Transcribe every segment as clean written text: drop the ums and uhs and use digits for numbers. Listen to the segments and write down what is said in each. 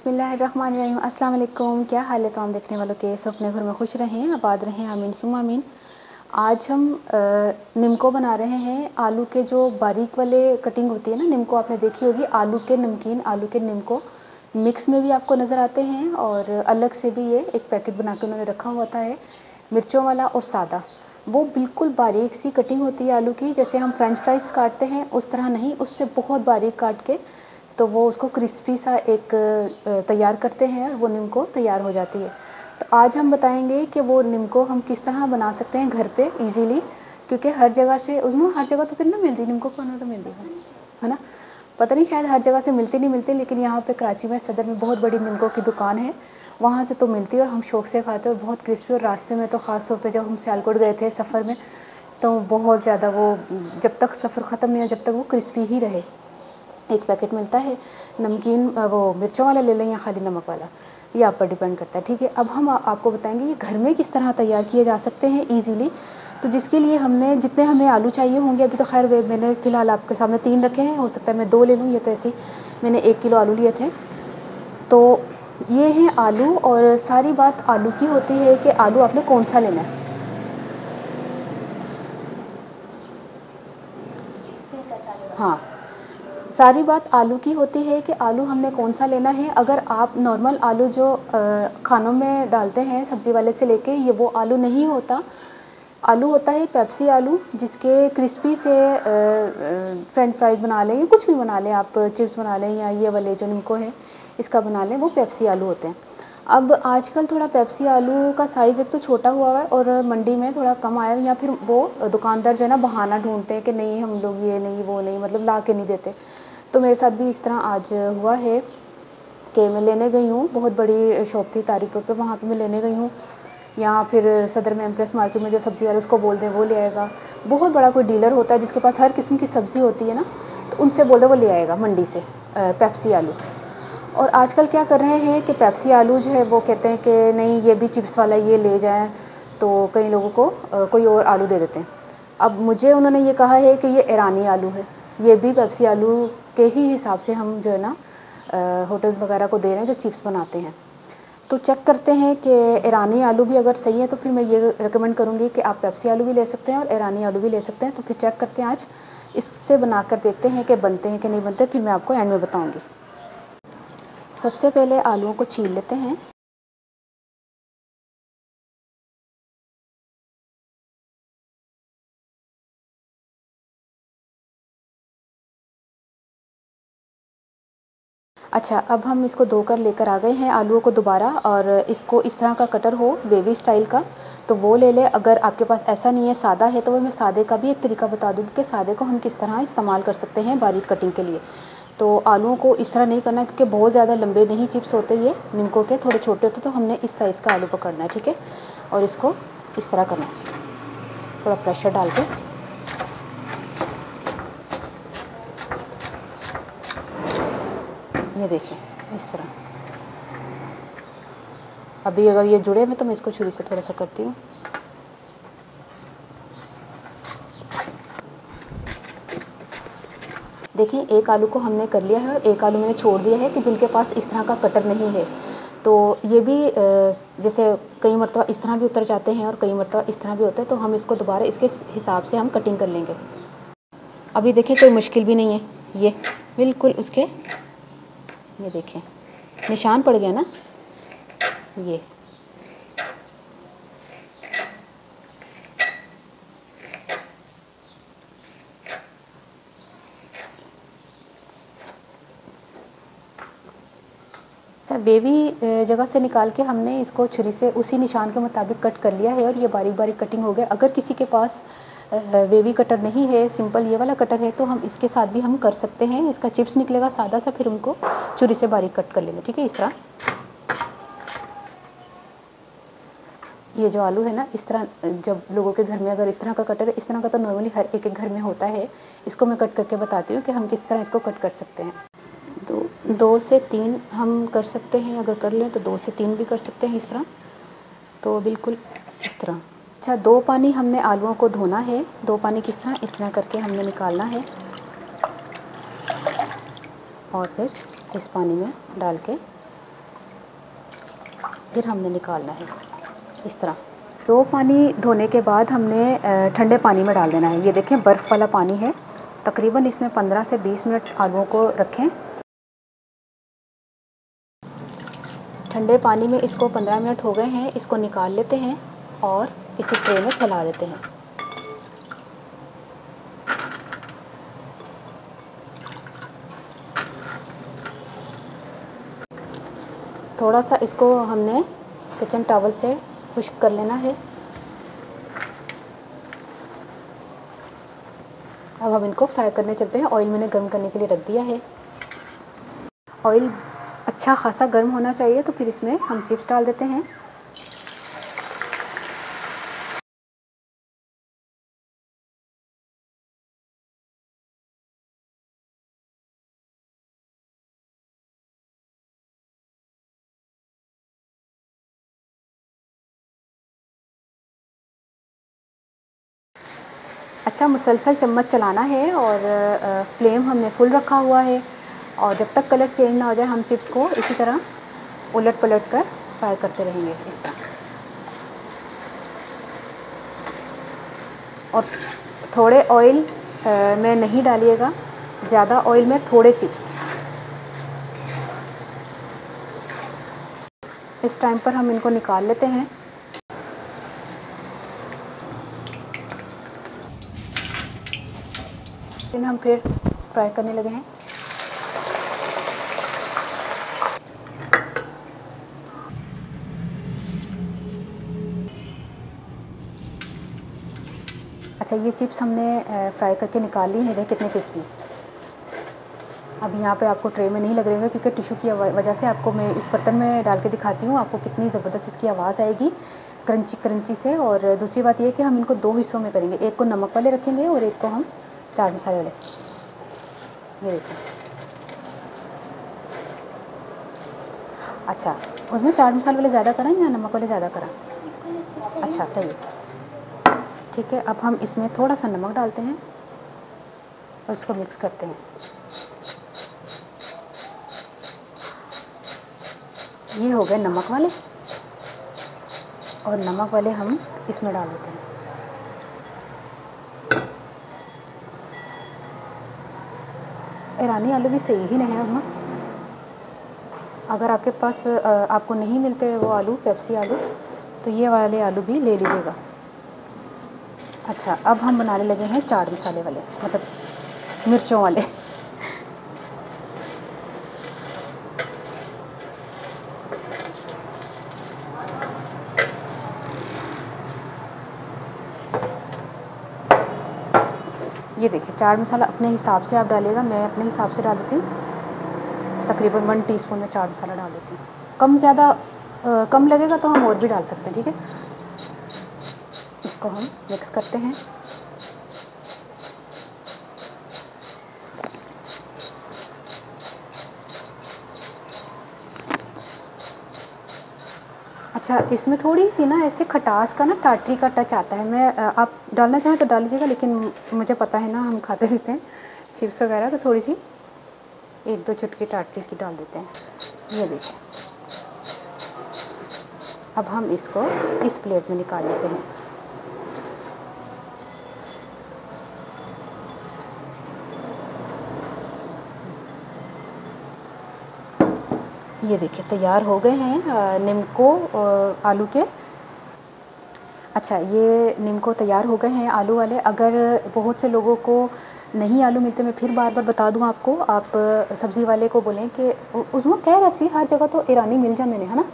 बिस्मिल्लाहिर्रहमानिर्रहीम। अस्सलाम वालेकुम। क्या हाल है तमाम देखने वालों के? सब अपने घर में खुश रहें, आबाद रहें, आमीन सुम्मा आमीन। आज हम निम्को बना रहे हैं। आलू के जो बारीक वाले कटिंग होती है ना, निम्को आपने देखी होगी। आलू के नमकीन, आलू के निम्को मिक्स में भी आपको नज़र आते हैं और अलग से भी ये एक पैकेट बना के उन्होंने रखा होता है, मिर्चों वाला और सादा। वो बिल्कुल बारीक सी कटिंग होती है आलू की, जैसे हम फ्रेंच फ्राइज़ काटते हैं उस तरह नहीं, उससे बहुत बारीक काट के तो वो उसको क्रिस्पी सा एक तैयार करते हैं, वो निम्को तैयार हो जाती है। तो आज हम बताएंगे कि वो निम्को हम किस तरह बना सकते हैं घर पे इजीली, क्योंकि हर जगह से उसमें हर जगह तो नहीं मिलती निम्को, कौन तो मिलती है ना, पता नहीं, शायद हर जगह से मिलती नहीं मिलती, लेकिन यहाँ पे कराची में सदर में बहुत बड़ी निम्को की दुकान है, वहाँ से तो मिलती है और हम शौक़ से खाते हैं, बहुत क्रिस्पी। और रास्ते में तो ख़ास तौर पे जब हम सियालकोट गए थे सफ़र में, तो बहुत ज़्यादा वो, जब तक सफ़र ख़त्म नहीं हो जब तक वो क्रिस्पी ही रहे। एक पैकेट मिलता है नमकीन, वो मिर्चों वाला ले लें या खाली नमक वाला, ये आप पर डिपेंड करता है। ठीक है, अब हम आपको बताएंगे ये घर में किस तरह तैयार किए जा सकते हैं ईज़िली। तो जिसके लिए हमने जितने हमें आलू चाहिए होंगे, अभी तो खैर मैंने फ़िलहाल आपके सामने 3 रखे हैं, हो सकता है मैं 2 ले लूँ, ये तो ऐसे ही मैंने 1 किलो आलू लिए थे। तो ये हैं आलू, और सारी बात आलू की होती है कि आलू आपने कौन सा लेना है। हाँ, सारी बात आलू की होती है कि आलू हमने कौन सा लेना है। अगर आप नॉर्मल आलू जो खानों में डालते हैं सब्ज़ी वाले से लेके, ये वो आलू नहीं होता। आलू होता है पेप्सी आलू, जिसके क्रिस्पी से फ्रेंच फ्राइज़ बना लें या कुछ भी बना लें, आप चिप्स बना लें या ये वाले जो निम्को है इसका बना लें, वो पेप्सी आलू होते हैं। अब आजकल थोड़ा पेप्सी आलू का साइज़ एक तो छोटा हुआ है और मंडी में थोड़ा कम आया है, या फिर वो दुकानदार जो है ना बहाना ढूंढते हैं कि नहीं हम लोग ये नहीं वो नहीं, मतलब ला के नहीं देते। तो मेरे साथ भी इस तरह आज हुआ है कि मैं लेने गई हूँ, बहुत बड़ी शॉप थी तारिक रोड पे, वहाँ पे मैं लेने गई हूँ, या फिर सदर में एम्प्रेस मार्केट में जो सब्ज़ी वाले उसको बोल दें वो ले आएगा। बहुत बड़ा कोई डीलर होता है जिसके पास हर किस्म की सब्ज़ी होती है ना, तो उनसे बोल दे वो ले आएगा मंडी से पेप्सी आलू। और आजकल क्या कर रहे हैं कि पेप्सी आलू जो है वो कहते हैं कि नहीं ये भी चिप्स वाला ये ले जाएं, तो कई लोगों को कोई और आलू दे देते हैं। अब मुझे उन्होंने ये कहा है कि ये ईरानी आलू है, ये भी पेप्सी आलू के ही हिसाब से हम जो है ना होटल्स वगैरह को दे रहे हैं जो चिप्स बनाते हैं। तो चेक करते हैं कि ईरानी आलू भी अगर सही है तो फिर मैं ये रिकमेंड करूँगी कि आप पेप्सी आलू भी ले सकते हैं और ईरानी आलू भी ले सकते हैं। तो फिर चेक करते हैं, आज इससे बनाकर देखते हैं कि बनते हैं कि नहीं बनते, फिर मैं आपको एंड में बताऊँगी। सबसे पहले आलूओं को छील लेते हैं। अच्छा, अब हम इसको धोकर लेकर आ गए हैं आलूओं को दोबारा, और इसको इस तरह का कटर हो वेवी स्टाइल का तो वो ले लें। अगर आपके पास ऐसा नहीं है, सादा है, तो वो मैं सादे का भी एक तरीका बता दूँगी कि सादे को हम किस तरह इस्तेमाल कर सकते हैं बारीक कटिंग के लिए। तो आलूओं को इस तरह नहीं करना, क्योंकि बहुत ज़्यादा लंबे नहीं चिप्स होते, ये निम्को के थोड़े छोटे होते, तो हमने इस साइज़ का आलू पकड़ना है। ठीक है, और इसको इस तरह करना है, थोड़ा प्रेशर डाल के। ये देखिए इस तरह। अभी अगर ये जुड़े में तो मैं इसको छुरी से थोड़ा सा करती हूँ। देखिए एक आलू को हमने कर लिया है और एक आलू मैंने छोड़ दिया है कि जिनके पास इस तरह का कटर नहीं है। तो ये भी जैसे कई मरतबा इस तरह भी उतर जाते हैं और कई मरतबा इस तरह भी होता है, तो हम इसको दोबारा इसके हिसाब से हम कटिंग कर लेंगे। अभी देखिए कोई मुश्किल भी नहीं है, ये बिल्कुल उसके, ये देखें निशान पड़ गया ना, ये अच्छा वेवी जगह से निकाल के हमने इसको छुरी से उसी निशान के मुताबिक कट कर लिया है और ये बारीक बारीक कटिंग हो गया। अगर किसी के पास वेवी कटर नहीं है, सिंपल ये वाला कटर है, तो हम इसके साथ भी हम कर सकते हैं। इसका चिप्स निकलेगा सादा सा, फिर उनको छुरी से बारीक कट कर लेंगे। ठीक है, इस तरह ये जो आलू है ना, इस तरह जब लोगों के घर में अगर इस तरह का कटर है, इस तरह का तो नॉर्मली हर एक घर में होता है, इसको मैं कट करके बताती हूँ कि हम किस तरह इसको कट कर सकते हैं। 2 से 3 हम कर सकते हैं, अगर कर लें तो 2 से 3 भी कर सकते हैं इस तरह, तो बिल्कुल इस तरह। अच्छा, 2 पानी हमने आलूओं को धोना है। 2 पानी किस तरह, इस तरह करके हमने निकालना है और फिर इस पानी में डाल के फिर हमने निकालना है इस तरह। तो पानी धोने के बाद हमने ठंडे पानी में डाल देना है। ये देखें बर्फ़ वाला पानी है। तकरीबन इसमें 15 से 20 मिनट आलूओं को रखें। ठंडे पानी में इसको 15 मिनट हो गए हैं। इसको निकाल लेते हैं और इसी ट्रे में फैला देते हैं। थोड़ा सा इसको हमने किचन टॉवल से खुश्क कर लेना है। अब हम इनको फ्राई करने चलते हैं। ऑयल मैंने गर्म करने के लिए रख दिया है। ऑयल अच्छा खासा गर्म होना चाहिए, तो फिर इसमें हम चिप्स डाल देते हैं। अच्छा मुसलसल चम्मच चलाना है और फ्लेम हमने फुल रखा हुआ है। और जब तक कलर चेंज ना हो जाए हम चिप्स को इसी तरह उलट पलट कर फ्राई करते रहेंगे इस तरह। और थोड़े ऑयल में नहीं डालिएगा, ज़्यादा ऑयल में थोड़े चिप्स। इस टाइम पर हम इनको निकाल लेते हैं। फिर हम फ्राई करने लगे हैं। अच्छा ये चिप्स हमने फ्राई करके निकाल ली है। देख कितने क्रिस्पी। अब यहाँ पे आपको ट्रे में नहीं लग रहे होंगे क्योंकि टिश्यू की वजह से आपको मैं इस बर्तन में डाल के दिखाती हूँ। आपको कितनी ज़बरदस्त इसकी आवाज़ आएगी क्रंची क्रंची से। और दूसरी बात ये कि हम इनको 2 हिस्सों में करेंगे। एक को नमक वाले रखेंगे और एक को हम चाट मसाले वाले। ये देखिए। अच्छा उसमें चाट मसाले वाले ज़्यादा करें या नमक वाले ज़्यादा करें? अच्छा सही है, ठीक है। अब हम इसमें थोड़ा सा नमक डालते हैं और इसको मिक्स करते हैं। ये हो गए नमक वाले, और नमक वाले हम इसमें डाल देते हैं। ईरानी आलू भी सही ही नहीं है उसमें। अगर आपके पास आपको नहीं मिलते वो आलू पेप्सी आलू, तो ये वाले आलू भी ले लीजिएगा। अच्छा अब हम बनाने लगे हैं चाट मसाले वाले, मतलब मिर्चों वाले। ये देखिए चाट मसाला अपने हिसाब से आप डालिएगा। मैं अपने हिसाब से डाल देती हूँ। तकरीबन 1 टीस्पून में चाट मसाला डाल देती हूँ। कम ज़्यादा कम लगेगा तो हम और भी डाल सकते हैं, ठीक है। इसको हम मिक्स करते हैं। अच्छा इसमें थोड़ी सी ना ऐसे खटास का ना टाटरी का टच आता है। मैं आप डालना चाहें तो डाल लीजिएगा, लेकिन मुझे पता है ना हम खाते रहते हैं चिप्स वगैरह, तो थोड़ी सी 1-2 चुटकी टाटरी की डाल देते हैं। ये देखिए। अब हम इसको इस प्लेट में निकाल लेते हैं। ये देखिए तैयार हो गए हैं निम्को आलू के। अच्छा ये निम्को तैयार हो गए हैं आलू वाले। अगर बहुत से लोगों को नहीं आलू मिलते, मैं फिर बार बार बता दूं आपको, आप सब्ज़ी वाले को बोलें कि उसमें कह रहा थी हर जगह तो ईरानी मिल जाते हैं, है ना।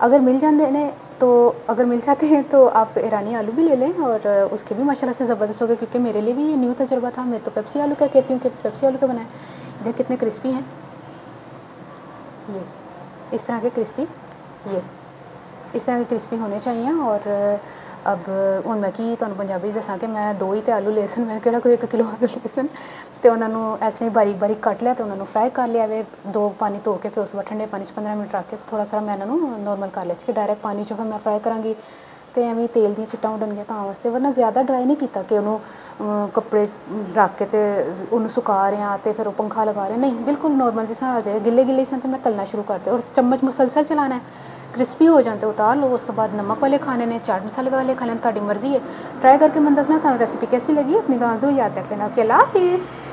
अगर मिल जाते हैं तो अगर मिल जाते हैं तो आप ईरानी आलू भी ले लें, और उसके भी माशाल्लाह से ज़बरदस्त हो गए। क्योंकि मेरे लिए भी ये न्यू तजुर्बा था। मैं तो पेप्सी आलू क्या कहती हूँ कि पेप्सी आलू का बनाए। देख कितने क्रिस्पी हैं ये, इस तरह के क्रिस्पी, ये इस तरह के क्रिस्पी होने चाहिए। और अब ਹੁਣ मैं की ਤੁਹਾਨੂੰ पंजाबी दसा कि मैं 2 ही तो आलू ले सन, मैं ਕਿਹੜਾ कोई 1 किलो आलू ले सन। तो उन्होंने ऐसे ही बारीक बारीक कट लिया, तो उन्होंने फ्राई कर लिया वे 2 पानी धो के। फिर उस बाद ठंडे पानी 15 मिनट रख के थोड़ा सा मैं उन्होंने नॉर्मल कर लिया कि डायरैक्ट पानी चो फिर मैं फ्राई करांगी तो एवं तेल दी चिट्टा उडन तां वास्ते। वरना ज़्यादा ड्राई नहीं किया कि उन्होंने कपड़े रख के तो उन्होंने सुका रहे हैं तो फिर पंखा लगा रहे, नहीं बिल्कुल नॉर्मल जिस आ जाए। गिले गिले सन तो मैं तलना शुरू कर दिया, और चम्मच मुसलसल चलाना है क्रिस्पी हो जाते उतार लो। उस तो बाद नमक वाले खाने ने, चाट मसाले वाले खाने, तुहाडी मर्जी है। ट्राई करके मैं दसना तुहानू रेसिपी कैसी लगी। अपनी दुआओं याद रख लेना। ओके, अल्लाह हाफिज़।